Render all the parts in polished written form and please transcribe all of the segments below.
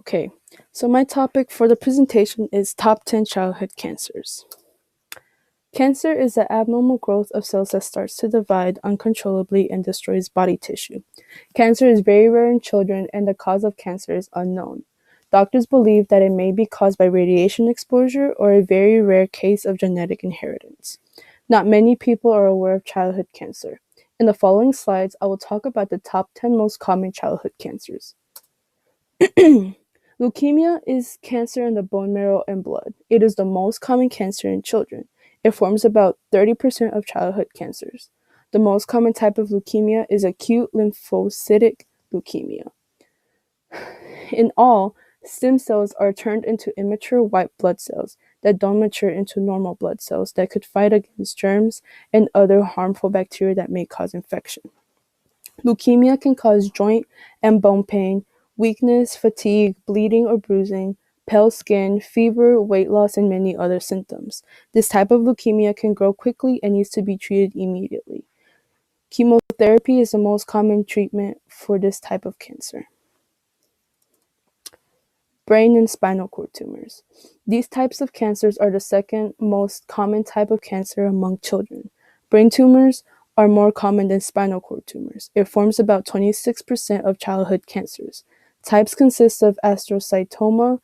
Okay, so my topic for the presentation is top 10 childhood cancers. Cancer is the abnormal growth of cells that starts to divide uncontrollably and destroys body tissue. Cancer is very rare in children and the cause of cancer is unknown. Doctors believe that it may be caused by radiation exposure or a very rare case of genetic inheritance. Not many people are aware of childhood cancer. In the following slides, I will talk about the top 10 most common childhood cancers. Leukemia is cancer in the bone marrow and blood. It is the most common cancer in children. It forms about 30% of childhood cancers. The most common type of leukemia is acute lymphocytic leukemia. In all, stem cells are turned into immature white blood cells that don't mature into normal blood cells that could fight against germs and other harmful bacteria that may cause infection. Leukemia can cause joint and bone pain, weakness, fatigue, bleeding or bruising, pale skin, fever, weight loss, and many other symptoms. This type of leukemia can grow quickly and needs to be treated immediately. Chemotherapy is the most common treatment for this type of cancer. Brain and spinal cord tumors. These types of cancers are the second most common type of cancer among children. Brain tumors are more common than spinal cord tumors. It forms about 26% of childhood cancers. Types consist of astrocytoma,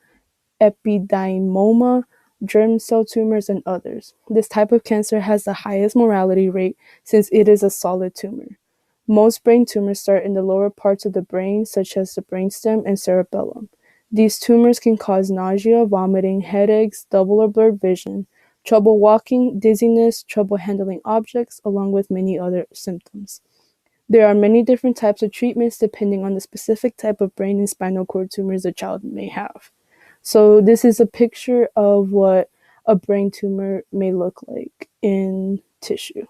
epidymoma, germ cell tumors, and others. This type of cancer has the highest mortality rate since it is a solid tumor. Most brain tumors start in the lower parts of the brain, such as the brainstem and cerebellum. These tumors can cause nausea, vomiting, headaches, double or blurred vision, trouble walking, dizziness, trouble handling objects, along with many other symptoms. There are many different types of treatments depending on the specific type of brain and spinal cord tumors the child may have. So this is a picture of what a brain tumor may look like in tissue.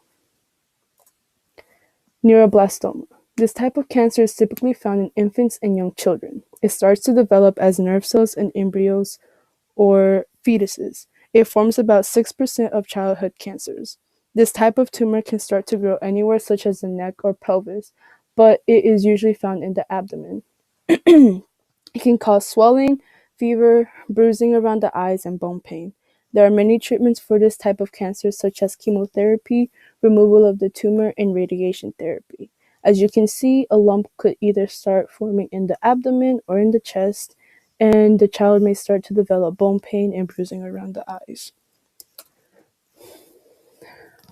Neuroblastoma. This type of cancer is typically found in infants and young children. It starts to develop as nerve cells in embryos or fetuses. It forms about 6% of childhood cancers. This type of tumor can start to grow anywhere such as the neck or pelvis, but it is usually found in the abdomen. It can cause swelling, fever, bruising around the eyes, and bone pain. There are many treatments for this type of cancer, such as chemotherapy, removal of the tumor, and radiation therapy. As you can see, a lump could either start forming in the abdomen or in the chest, and the child may start to develop bone pain and bruising around the eyes.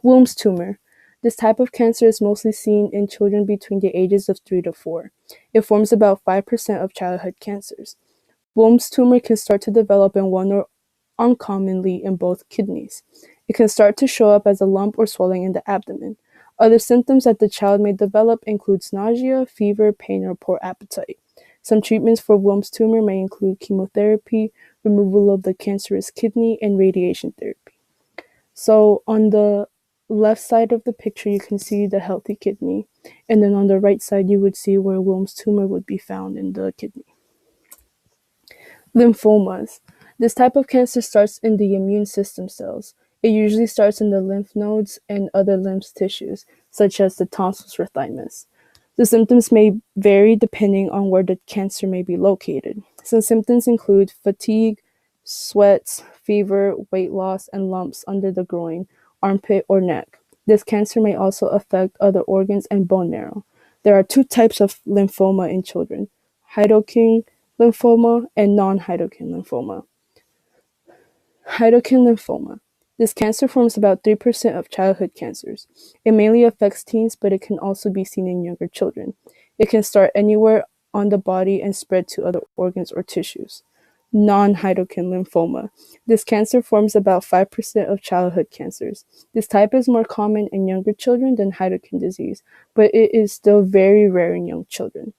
Womb's tumor. This type of cancer is mostly seen in children between the ages of 3 to 4. It forms about 5% of childhood cancers. Womb's tumor can start to develop in one or uncommonly in both kidneys. It can start to show up as a lump or swelling in the abdomen. Other symptoms that the child may develop include nausea, fever, pain, or poor appetite. Some treatments for Womb's tumor may include chemotherapy, removal of the cancerous kidney, and radiation therapy. So on the left side of the picture, you can see the healthy kidney, and then on the right side, you would see where Womb's tumor would be found in the kidney. Lymphomas. This type of cancer starts in the immune system cells. It usually starts in the lymph nodes and other lymph tissues, such as the tonsils or thymus. The symptoms may vary depending on where the cancer may be located. Some symptoms include fatigue, sweats, fever, weight loss, and lumps under the groin, armpit, or neck. This cancer may also affect other organs and bone marrow. There are two types of lymphoma in children: Hodgkin lymphoma and non-Hodgkin lymphoma. Hodgkin lymphoma. This cancer forms about 3% of childhood cancers. It mainly affects teens, but it can also be seen in younger children. It can start anywhere on the body and spread to other organs or tissues. Non-Hodgkin lymphoma. This cancer forms about 5% of childhood cancers. This type is more common in younger children than Hodgkin disease, but it is still very rare in young children.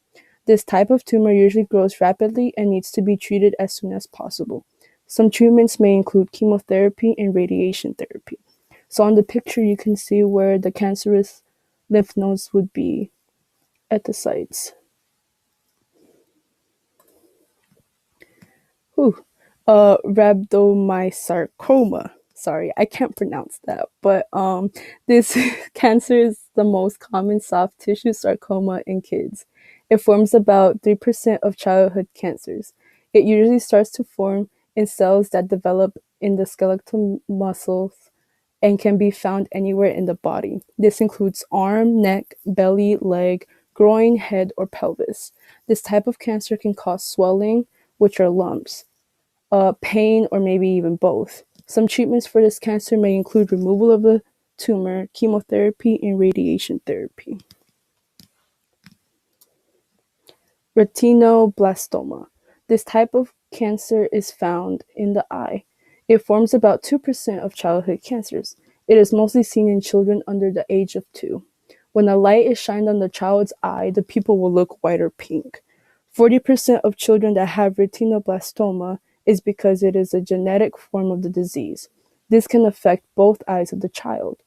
This type of tumor usually grows rapidly and needs to be treated as soon as possible. Some treatments may include chemotherapy and radiation therapy. So on the picture, you can see where the cancerous lymph nodes would be at the sites. Rhabdomyosarcoma. Sorry, I can't pronounce that, but this cancer is the most common soft tissue sarcoma in kids. It forms about 3% of childhood cancers. It usually starts to form in cells that develop in the skeletal muscles and can be found anywhere in the body. This includes arm, neck, belly, leg, groin, head, or pelvis. This type of cancer can cause swelling, which are lumps, pain, or maybe even both. Some treatments for this cancer may include removal of the tumor, chemotherapy, and radiation therapy. Retinoblastoma. This type of cancer is found in the eye. It forms about 2% of childhood cancers. It is mostly seen in children under the age of 2. When a light is shined on the child's eye, the pupil will look white or pink. 40% of children that have retinoblastoma is because it is a genetic form of the disease. This can affect both eyes of the child.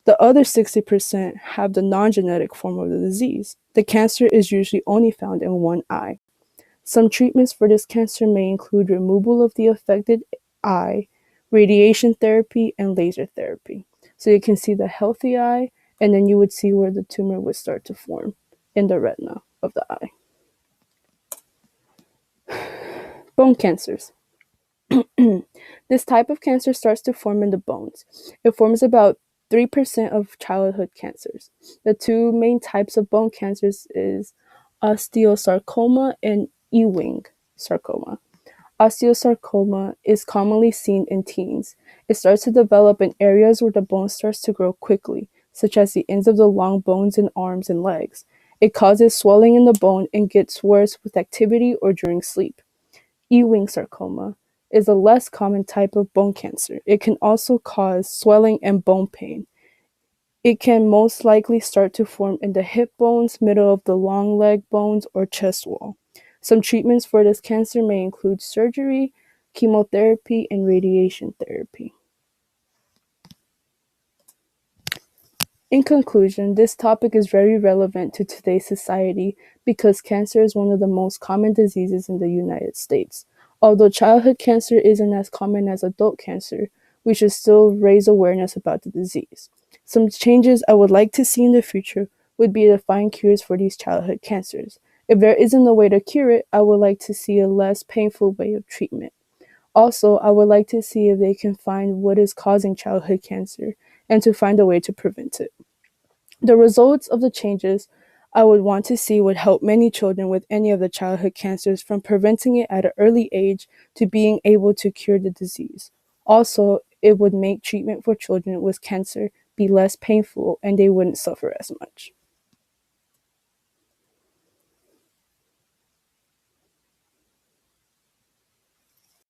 The other 60% have the non-genetic form of the disease. The cancer is usually only found in one eye. Some treatments for this cancer may include removal of the affected eye, radiation therapy, and laser therapy. So you can see the healthy eye, and then you would see where the tumor would start to form in the retina of the eye. Bone cancers. This type of cancer starts to form in the bones. It forms about 3% of childhood cancers. The two main types of bone cancers is osteosarcoma and Ewing sarcoma. Osteosarcoma is commonly seen in teens. It starts to develop in areas where the bone starts to grow quickly, such as the ends of the long bones in arms and legs. It causes swelling in the bone and gets worse with activity or during sleep. Ewing sarcoma is a less common type of bone cancer. It can also cause swelling and bone pain. It can most likely start to form in the hip bones, middle of the long leg bones, or chest wall. Some treatments for this cancer may include surgery, chemotherapy, and radiation therapy. In conclusion, this topic is very relevant to today's society because cancer is one of the most common diseases in the United States. Although childhood cancer isn't as common as adult cancer, we should still raise awareness about the disease. Some changes I would like to see in the future would be to find cures for these childhood cancers. If there isn't a way to cure it, I would like to see a less painful way of treatment. Also, I would like to see if they can find what is causing childhood cancer and to find a way to prevent it. The results of the changes I would want to see would help many children with any of the childhood cancers from preventing it at an early age to being able to cure the disease. Also, it would make treatment for children with cancer be less painful and they wouldn't suffer as much.